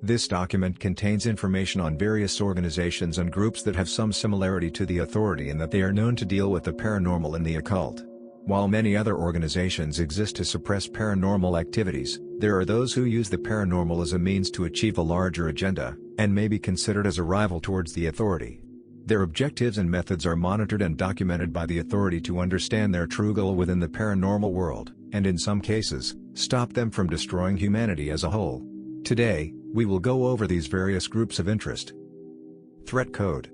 This document contains information on various organizations and groups that have some similarity to the authority in that they are known to deal with the paranormal and the occult. While many other organizations exist to suppress paranormal activities, there are those who use the paranormal as a means to achieve a larger agenda, and may be considered as a rival towards the authority. Their objectives and methods are monitored and documented by the authority to understand their true goal within the paranormal world, and in some cases, stop them from destroying humanity as a whole. Today, we will go over these various groups of interest. Threat code.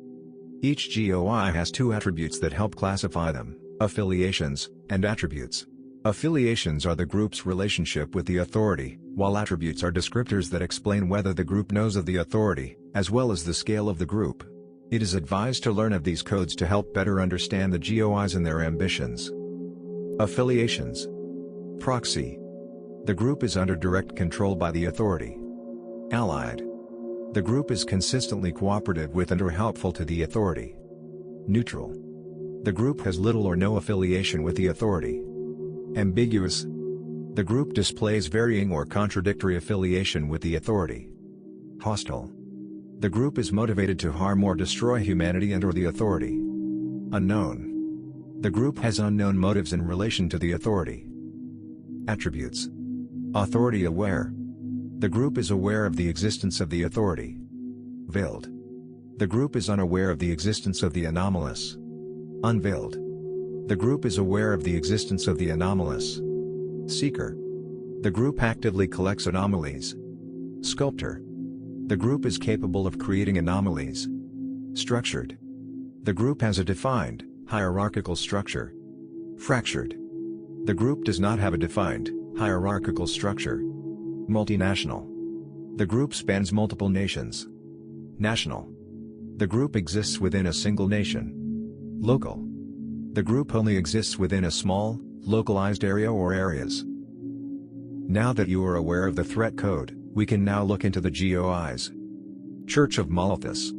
Each GOI has two attributes that help classify them: affiliations and attributes. Affiliations are the group's relationship with the authority, while attributes are descriptors that explain whether the group knows of the authority, as well as the scale of the group. It is advised to learn of these codes to help better understand the GOIs and their ambitions. Affiliations. Proxy. The group is under direct control by the authority. Allied. The group is consistently cooperative with and or helpful to the authority. Neutral. The group has little or no affiliation with the authority. Ambiguous. The group displays varying or contradictory affiliation with the authority. Hostile. The group is motivated to harm or destroy humanity and or the authority. Unknown. The group has unknown motives in relation to the authority. Attributes. Authority aware. The group is aware of the existence of the authority. Veiled. The group is unaware of the existence of the anomalous. Unveiled. The group is aware of the existence of the anomalous. Seeker. The group actively collects anomalies. Sculptor. The group is capable of creating anomalies. Structured. The group has a defined, hierarchical structure. Fractured. The group does not have a defined, hierarchical structure. Multinational. The group spans multiple nations. National. The group exists within a single nation. Local. The group only exists within a small, localized area or areas. Now that you are aware of the threat code, we can now look into the GOIs. Church of Malthus.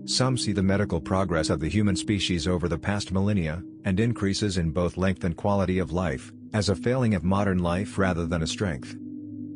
Some see the medical progress of the human species over the past millennia, and increases in both length and quality of life, as a failing of modern life rather than a strength.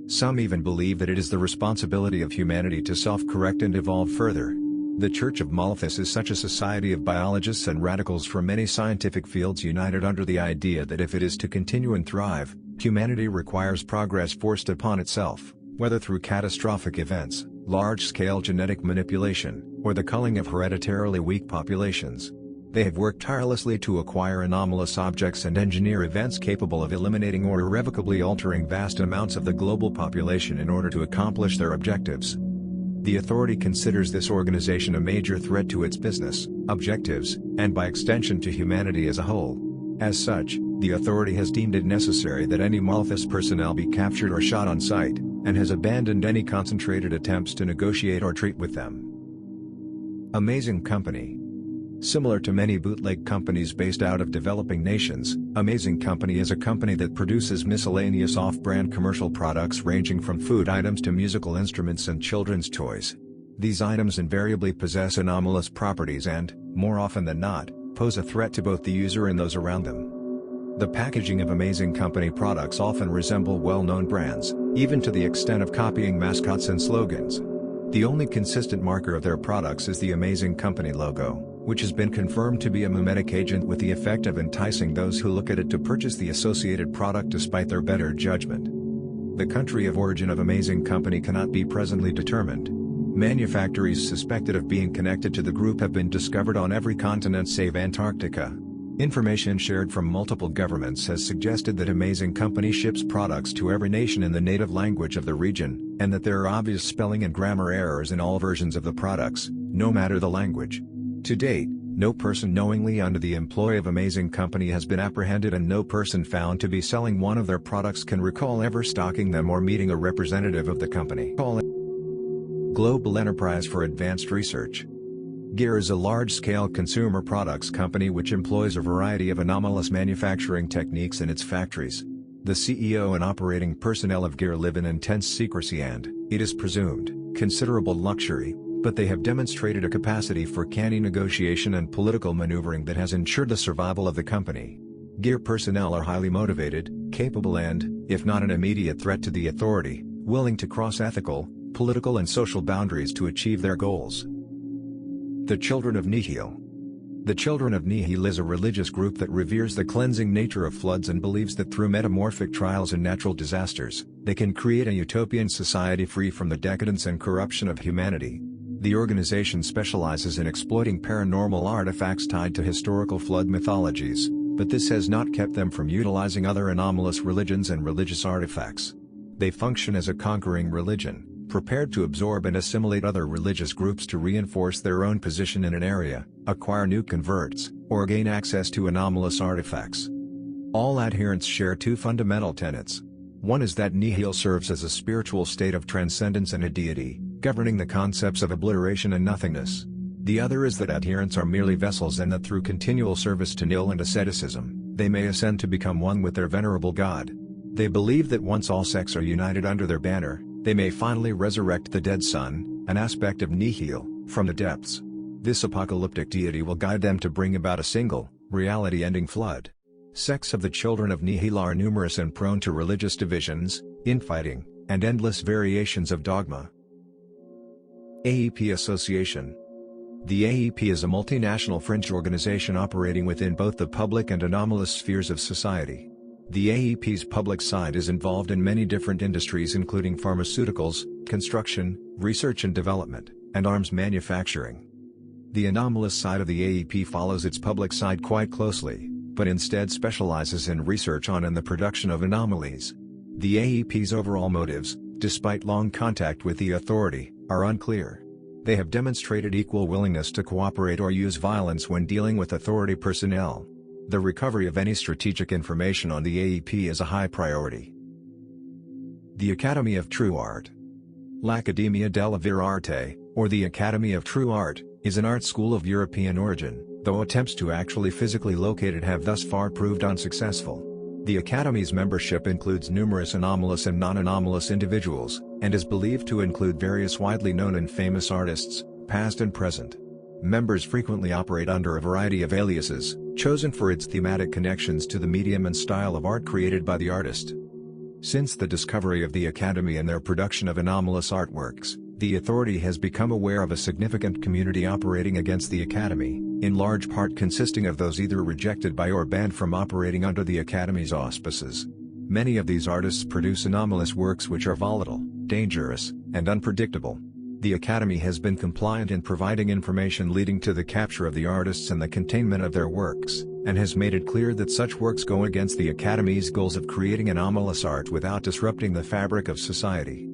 Some even believe that it is the responsibility of humanity to self-correct and evolve further. The Church of Malthus is such a society of biologists and radicals from many scientific fields united under the idea that if it is to continue and thrive, humanity requires progress forced upon itself, whether through catastrophic events, large-scale genetic manipulation, or the culling of hereditarily weak populations. They have worked tirelessly to acquire anomalous objects and engineer events capable of eliminating or irrevocably altering vast amounts of the global population in order to accomplish their objectives. The authority considers this organization a major threat to its business, objectives, and by extension to humanity as a whole. As such, the authority has deemed it necessary that any Malthus personnel be captured or shot on sight, and has abandoned any concentrated attempts to negotiate or treat with them. Amazing Company. Similar to many bootleg companies based out of developing nations, Amazing Company is a company that produces miscellaneous off-brand commercial products ranging from food items to musical instruments and children's toys. These items invariably possess anomalous properties and, more often than not, pose a threat to both the user and those around them. The packaging of Amazing Company products often resemble well-known brands, even to the extent of copying mascots and slogans. The only consistent marker of their products is the Amazing Company logo, which has been confirmed to be a mimetic agent with the effect of enticing those who look at it to purchase the associated product despite their better judgment. The country of origin of Amazing Company cannot be presently determined. Manufactories suspected of being connected to the group have been discovered on every continent save Antarctica. Information shared from multiple governments has suggested that Amazing Company ships products to every nation in the native language of the region, and that there are obvious spelling and grammar errors in all versions of the products, no matter the language. To date, no person knowingly under the employ of Amazing Company has been apprehended, and no person found to be selling one of their products can recall ever stocking them or meeting a representative of the company. Global Enterprise for Advanced Research. GEAR is a large-scale consumer products company which employs a variety of anomalous manufacturing techniques in its factories. The CEO and operating personnel of GEAR live in intense secrecy and, it is presumed, considerable luxury, but they have demonstrated a capacity for canny negotiation and political maneuvering that has ensured the survival of the company. GEAR personnel are highly motivated, capable and, if not an immediate threat to the authority, willing to cross ethical, political and social boundaries to achieve their goals. The Children of Nikhil. The Children of Nikhil is a religious group that reveres the cleansing nature of floods and believes that through metamorphic trials and natural disasters, they can create a utopian society free from the decadence and corruption of humanity. The organization specializes in exploiting paranormal artifacts tied to historical flood mythologies, but this has not kept them from utilizing other anomalous religions and religious artifacts. They function as a conquering religion, prepared to absorb and assimilate other religious groups to reinforce their own position in an area, acquire new converts, or gain access to anomalous artifacts. All adherents share two fundamental tenets. One is that Nihil serves as a spiritual state of transcendence and a deity, governing the concepts of obliteration and nothingness. The other is that adherents are merely vessels and that through continual service to Nil and asceticism, they may ascend to become one with their venerable god. They believe that once all sects are united under their banner, they may finally resurrect the dead sun, an aspect of Nihil, from the depths. This apocalyptic deity will guide them to bring about a single, reality-ending flood. Sects of the Children of Nikhil are numerous and prone to religious divisions, infighting, and endless variations of dogma. AEP Association. The AEP is a multinational fringe organization operating within both the public and anomalous spheres of society. The AEP's public side is involved in many different industries including pharmaceuticals, construction, research and development, and arms manufacturing. The anomalous side of the AEP follows its public side quite closely, but instead specializes in research on and the production of anomalies. The AEP's overall motives, despite long contact with the authority, are unclear. They have demonstrated equal willingness to cooperate or use violence when dealing with authority personnel. The recovery of any strategic information on the AEP is a high priority. The Academy of True Art. L'Accademia della Vera Arte, or the Academy of True Art, is an art school of European origin, though attempts to actually physically locate it have thus far proved unsuccessful. The Academy's membership includes numerous anomalous and non-anomalous individuals, and is believed to include various widely known and famous artists, past and present. Members frequently operate under a variety of aliases, chosen for its thematic connections to the medium and style of art created by the artist. Since the discovery of the Academy and their production of anomalous artworks, the authority has become aware of a significant community operating against the Academy, in large part consisting of those either rejected by or banned from operating under the Academy's auspices. Many of these artists produce anomalous works which are volatile, dangerous, and unpredictable. The Academy has been compliant in providing information leading to the capture of the artists and the containment of their works, and has made it clear that such works go against the Academy's goals of creating anomalous art without disrupting the fabric of society.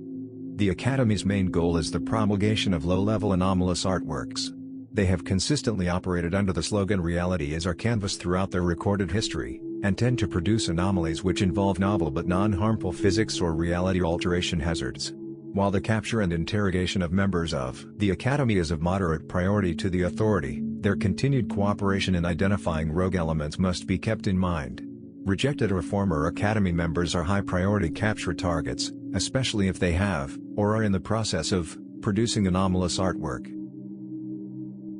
The Academy's main goal is the promulgation of low-level anomalous artworks. They have consistently operated under the slogan "Reality is our canvas" throughout their recorded history, and tend to produce anomalies which involve novel but non-harmful physics or reality alteration hazards. While the capture and interrogation of members of the Academy is of moderate priority to the authority, their continued cooperation in identifying rogue elements must be kept in mind. Rejected or former Academy members are high-priority capture targets, especially if they have, or are in the process of, producing anomalous artwork.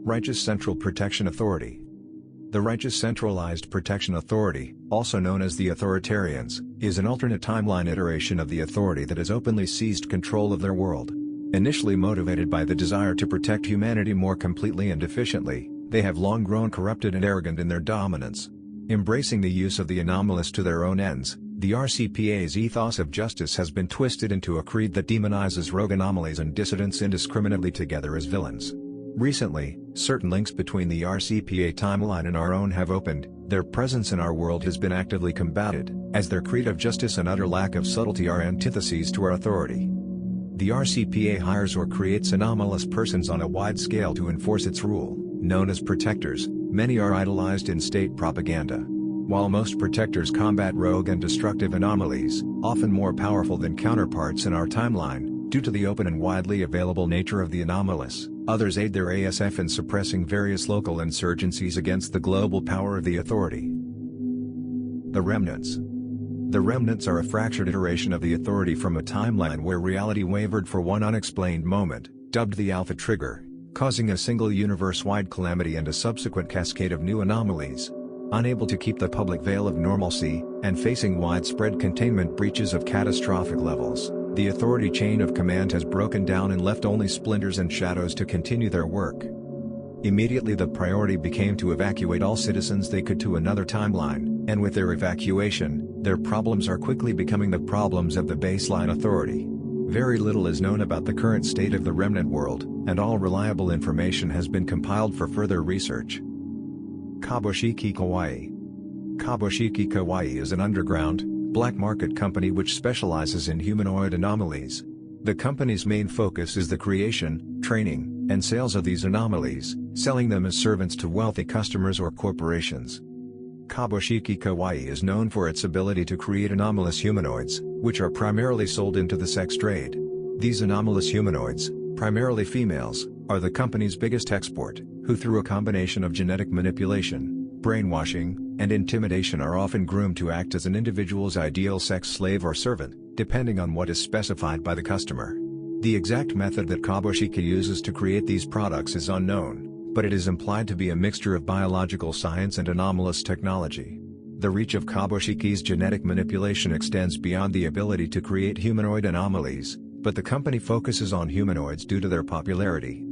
Righteous Central Protection Authority. The Righteous Centralized Protection Authority, also known as the Authoritarians, is an alternate timeline iteration of the authority that has openly seized control of their world. Initially motivated by the desire to protect humanity more completely and efficiently, they have long grown corrupted and arrogant in their dominance. Embracing the use of the anomalous to their own ends, the RCPA's ethos of justice has been twisted into a creed that demonizes rogue anomalies and dissidents indiscriminately together as villains. Recently, certain links between the RCPA timeline and our own have opened. Their presence in our world has been actively combated, as their creed of justice and utter lack of subtlety are antitheses to our authority. The RCPA hires or creates anomalous persons on a wide scale to enforce its rule. Known as protectors, many are idolized in state propaganda. While most protectors combat rogue and destructive anomalies, often more powerful than counterparts in our timeline, due to the open and widely available nature of the anomalous, others aid their ASF in suppressing various local insurgencies against the global power of the authority. The Remnants. The Remnants are a fractured iteration of the authority from a timeline where reality wavered for one unexplained moment, dubbed the Alpha Trigger, causing a single universe-wide calamity and a subsequent cascade of new anomalies. Unable to keep the public veil of normalcy, and facing widespread containment breaches of catastrophic levels, The authority chain of command has broken down and left only splinters and shadows to continue their work. Immediately the priority became to evacuate all citizens they could to another timeline, and with their evacuation, their problems are quickly becoming the problems of the baseline authority. Very little is known about the current state of the remnant world, and all reliable information has been compiled for further research. Kabushiki Kawaii. Kabushiki Kawaii is an underground, black market company which specializes in humanoid anomalies. The company's main focus is the creation, training, and sales of these anomalies, selling them as servants to wealthy customers or corporations. Kabushiki Kawaii is known for its ability to create anomalous humanoids, which are primarily sold into the sex trade. These anomalous humanoids, primarily females, are the company's biggest export, who through a combination of genetic manipulation, brainwashing, and intimidation are often groomed to act as an individual's ideal sex slave or servant, depending on what is specified by the customer. The exact method that Kabushiki uses to create these products is unknown, but it is implied to be a mixture of biological science and anomalous technology. The reach of Kabushiki's genetic manipulation extends beyond the ability to create humanoid anomalies, but the company focuses on humanoids due to their popularity.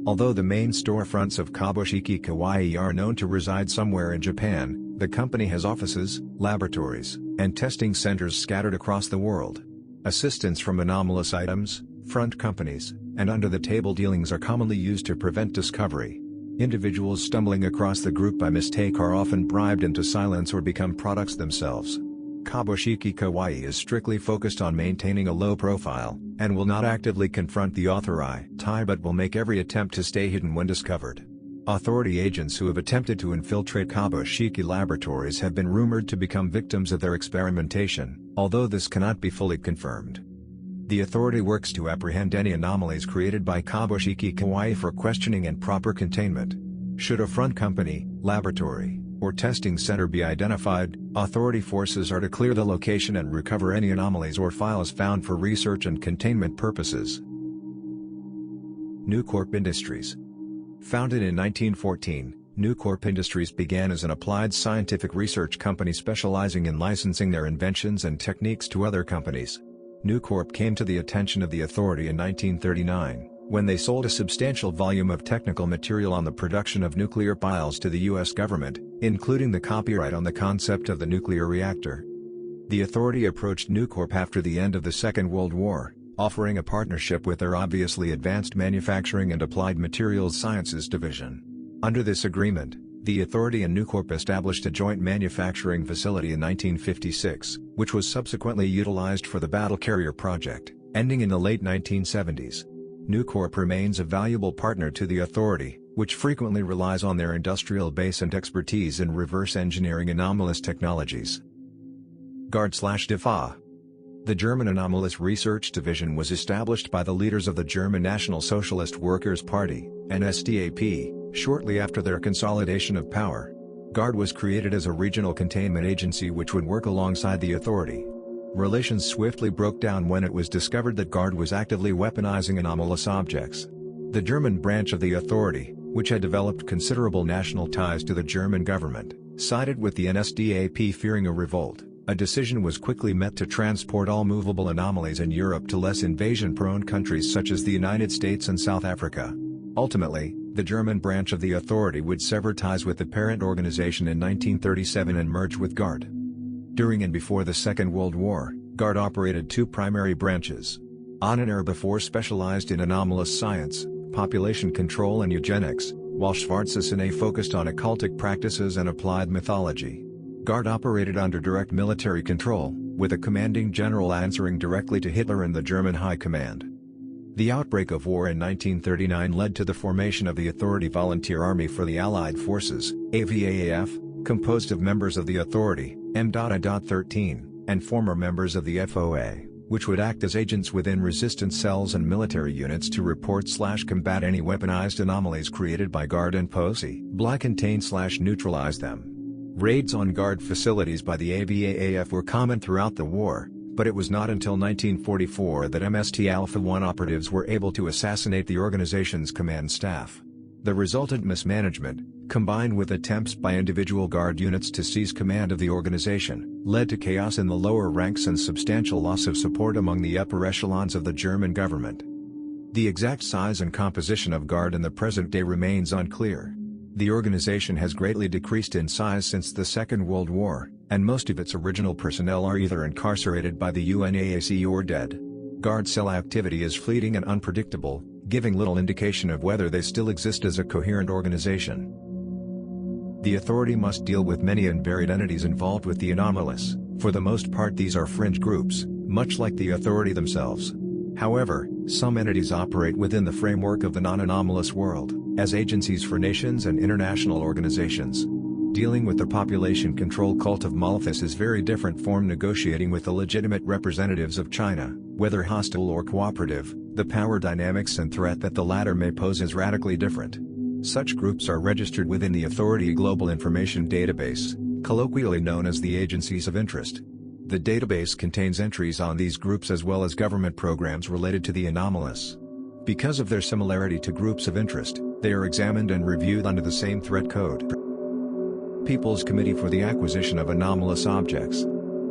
Although the main storefronts of Kabushiki Kawaii are known to reside somewhere in Japan, the company has offices, laboratories, and testing centers scattered across the world. Assistance from anomalous items, front companies, and under-the-table dealings are commonly used to prevent discovery. Individuals stumbling across the group by mistake are often bribed into silence or become products themselves. Kabushiki Kawaii is strictly focused on maintaining a low profile, and will not actively confront the authority but will make every attempt to stay hidden when discovered. Authority agents who have attempted to infiltrate Kabushiki laboratories have been rumored to become victims of their experimentation, although this cannot be fully confirmed. The authority works to apprehend any anomalies created by Kabushiki Kawaii for questioning and proper containment. Should a front company, laboratory, or testing center be identified, authority forces are to clear the location and recover any anomalies or files found for research and containment purposes. New Corp Industries. Founded in 1914, New Corp Industries began as an applied scientific research company specializing in licensing their inventions and techniques to other companies. New Corp came to the attention of the authority in 1939, when they sold a substantial volume of technical material on the production of nuclear piles to the U.S. government, including the copyright on the concept of the nuclear reactor. The authority approached New Corp after the end of the Second World War, offering a partnership with their obviously advanced manufacturing and applied materials sciences division. Under this agreement, the authority and New Corp established a joint manufacturing facility in 1956, which was subsequently utilized for the battle carrier project, ending in the late 1970s. New Corp remains a valuable partner to the authority, which frequently relies on their industrial base and expertise in reverse engineering anomalous technologies. Guard/DFA. The German Anomalous Research Division was established by the leaders of the German National Socialist Workers' Party, NSDAP, shortly after their consolidation of power. GUARD was created as a regional containment agency which would work alongside the authority. Relations swiftly broke down when it was discovered that GUARD was actively weaponizing anomalous objects. The German branch of the authority, which had developed considerable national ties to the German government, sided with the NSDAP fearing a revolt. A decision was quickly met to transport all movable anomalies in Europe to less invasion-prone countries such as the United States and South Africa. Ultimately, the German branch of the authority would sever ties with the parent organization in 1937 and merge with GUARD. During and before the Second World War, GUARD operated two primary branches. On and before specialized in anomalous science, population control and eugenics, while Schwarzes focused on occultic practices and applied mythology. GUARD operated under direct military control, with a commanding general answering directly to Hitler and the German High Command. The outbreak of war in 1939 led to the formation of the Authority Volunteer Army for the Allied Forces, AVAAF, composed of members of the Authority, M.13, and former members of the FOA, which would act as agents within resistance cells and military units to report/combat any weaponized anomalies created by GUARD and POSI, contain/neutralize them. Raids on GUARD facilities by the AVAAF were common throughout the war, but it was not until 1944 that MST Alpha-1 operatives were able to assassinate the organization's command staff. The resultant mismanagement, combined with attempts by individual guard units to seize command of the organization, led to chaos in the lower ranks and substantial loss of support among the upper echelons of the German government. The exact size and composition of Guard in the present day remains unclear. The organization has greatly decreased in size since the Second World War, and most of its original personnel are either incarcerated by the UNAAC or dead. Guard cell activity is fleeting and unpredictable, giving little indication of whether they still exist as a coherent organization. The authority must deal with many and varied entities involved with the anomalous. For the most part these are fringe groups, much like the authority themselves. However, some entities operate within the framework of the non-anomalous world, as agencies for nations and international organizations. Dealing with the population control cult of Malthus is very different from negotiating with the legitimate representatives of China, whether hostile or cooperative. The power dynamics and threat that the latter may pose is radically different. Such groups are registered within the Authority Global Information Database, colloquially known as the Agencies of Interest. The database contains entries on these groups as well as government programs related to the anomalous. Because of their similarity to groups of interest, they are examined and reviewed under the same threat code. People's Committee for the Acquisition of Anomalous Objects.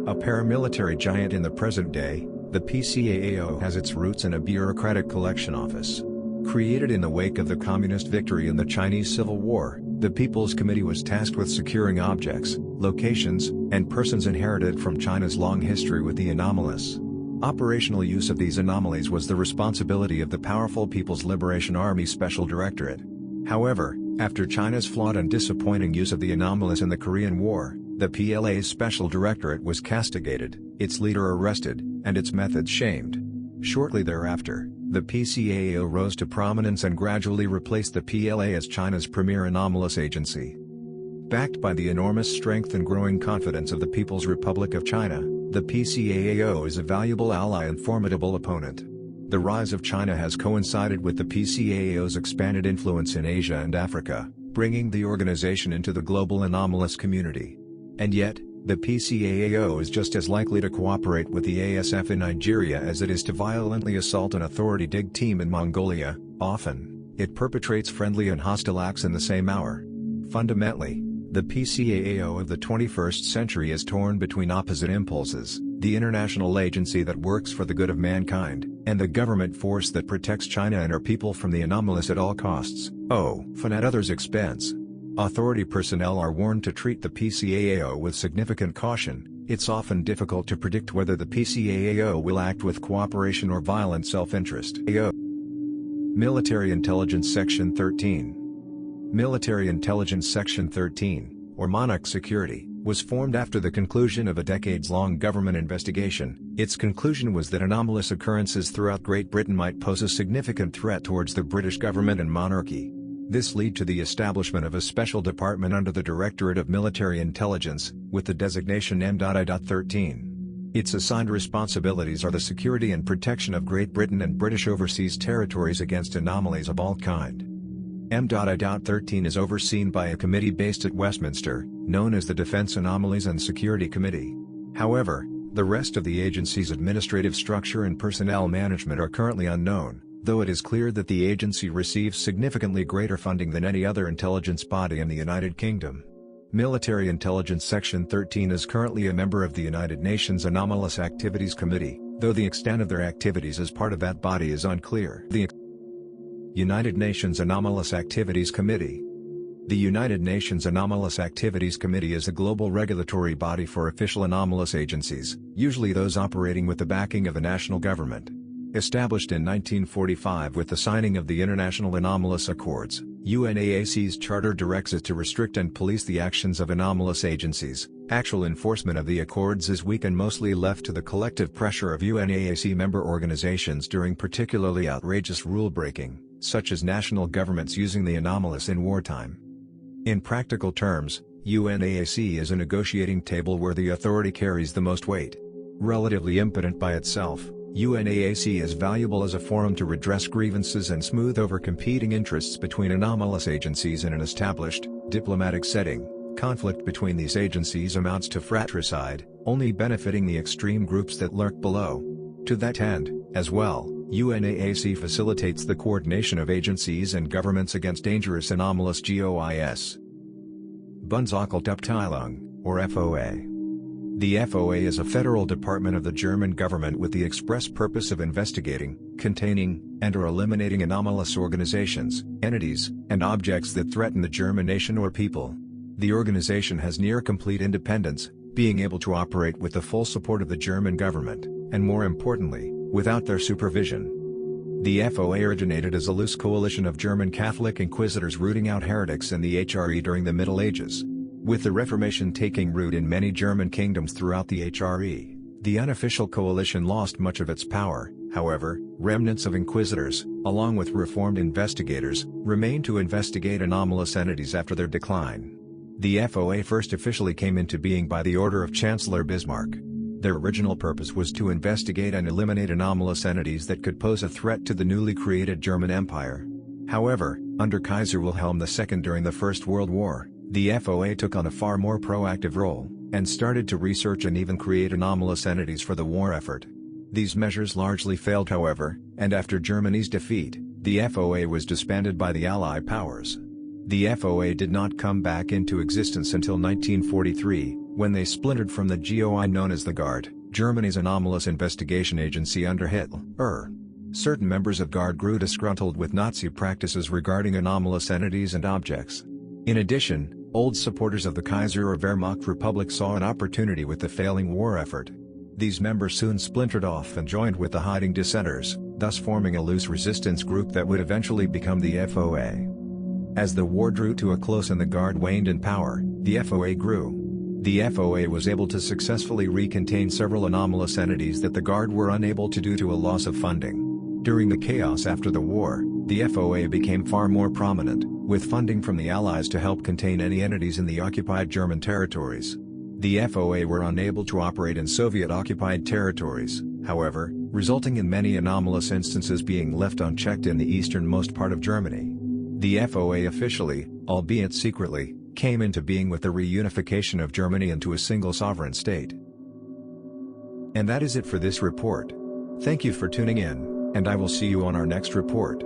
A paramilitary giant in the present day, the PCAAO has its roots in a bureaucratic collection office. Created in the wake of the communist victory in the Chinese Civil War, the People's Committee was tasked with securing objects, locations, and persons inherited from China's long history with the anomalous. Operational use of these anomalies was the responsibility of the powerful People's Liberation Army Special Directorate. However, after China's flawed and disappointing use of the anomalous in the Korean War, the PLA's Special Directorate was castigated, its leader arrested, and its methods shamed. Shortly thereafter, the PCAAO rose to prominence and gradually replaced the PLA as China's premier anomalous agency. Backed by the enormous strength and growing confidence of the People's Republic of China, the PCAAO is a valuable ally and formidable opponent. The rise of China has coincided with the PCAAO's expanded influence in Asia and Africa, bringing the organization into the global anomalous community. And yet, the PCAAO is just as likely to cooperate with the ASF in Nigeria as it is to violently assault an authority dig team in Mongolia. Often, it perpetrates friendly and hostile acts in the same hour. Fundamentally, the PCAAO of the 21st century is torn between opposite impulses: the international agency that works for the good of mankind, and the government force that protects China and her people from the anomalous at all costs, often at others' expense. Authority personnel are warned to treat the PCAAO with significant caution. It's often difficult to predict whether the PCAAO will act with cooperation or violent self-interest. Military Intelligence Section 13. Military Intelligence Section 13, or Monarch Security, was formed after the conclusion of a decades-long government investigation. Its conclusion was that anomalous occurrences throughout Great Britain might pose a significant threat towards the British government and monarchy. This led to the establishment of a special department under the Directorate of Military Intelligence, with the designation M.I.13. Its assigned responsibilities are the security and protection of Great Britain and British overseas territories against anomalies of all kind. M.I.13 is overseen by a committee based at Westminster, known as the Defence Anomalies and Security Committee. However, the rest of the agency's administrative structure and personnel management are currently unknown, though it is clear that the agency receives significantly greater funding than any other intelligence body in the United Kingdom. Military Intelligence Section 13 is currently a member of the United Nations Anomalous Activities Committee, though the extent of their activities as part of that body is unclear. The United Nations Anomalous Activities Committee. The United Nations Anomalous Activities Committee is a global regulatory body for official anomalous agencies, usually those operating with the backing of a national government. Established in 1945 with the signing of the International Anomalous Accords, UNAAC's charter directs it to restrict and police the actions of anomalous agencies. Actual enforcement of the accords is weak and mostly left to the collective pressure of UNAAC member organizations during particularly outrageous rule-breaking, such as national governments using the anomalous in wartime. In practical terms, UNAAC is a negotiating table where the authority carries the most weight. Relatively impotent by itself, UNAAC is valuable as a forum to redress grievances and smooth over competing interests between anomalous agencies in an established, diplomatic setting. Conflict between these agencies amounts to fratricide, only benefiting the extreme groups that lurk below. To that end, as well, UNAAC facilitates the coordination of agencies and governments against dangerous anomalous GOIs. Bundesaufsichtsabteilung, or FOA. The FOA is a federal department of the German government with the express purpose of investigating, containing, and/or eliminating anomalous organizations, entities, and objects that threaten the German nation or people. The organization has near complete independence, being able to operate with the full support of the German government, and more importantly, without their supervision. The FOA originated as a loose coalition of German Catholic inquisitors rooting out heretics in the HRE during the Middle Ages. With the Reformation taking root in many German kingdoms throughout the HRE, the unofficial coalition lost much of its power. However, remnants of inquisitors, along with reformed investigators, remained to investigate anomalous entities after their decline. The FOA first officially came into being by the order of Chancellor Bismarck. Their original purpose was to investigate and eliminate anomalous entities that could pose a threat to the newly created German Empire. However, under Kaiser Wilhelm II during the First World War, the FOA took on a far more proactive role, and started to research and even create anomalous entities for the war effort. These measures largely failed however, and after Germany's defeat, the FOA was disbanded by the Allied powers. The FOA did not come back into existence until 1943, when they splintered from the GOI known as the Guard, Germany's anomalous investigation agency under Hitler. Certain members of Guard grew disgruntled with Nazi practices regarding anomalous entities and objects. In addition, old supporters of the Kaiser or Wehrmacht Republic saw an opportunity with the failing war effort. These members soon splintered off and joined with the hiding dissenters, thus forming a loose resistance group that would eventually become the FOA. As the war drew to a close and the Guard waned in power, the FOA grew. The FOA was able to successfully recontain several anomalous entities that the Guard were unable to due to a loss of funding. During the chaos after the war, the FOA became far more prominent, with funding from the Allies to help contain any entities in the occupied German territories. The FOA were unable to operate in Soviet-occupied territories, however, resulting in many anomalous instances being left unchecked in the easternmost part of Germany. The FOA officially, albeit secretly, came into being with the reunification of Germany into a single sovereign state. And that is it for this report. Thank you for tuning in, and I will see you on our next report.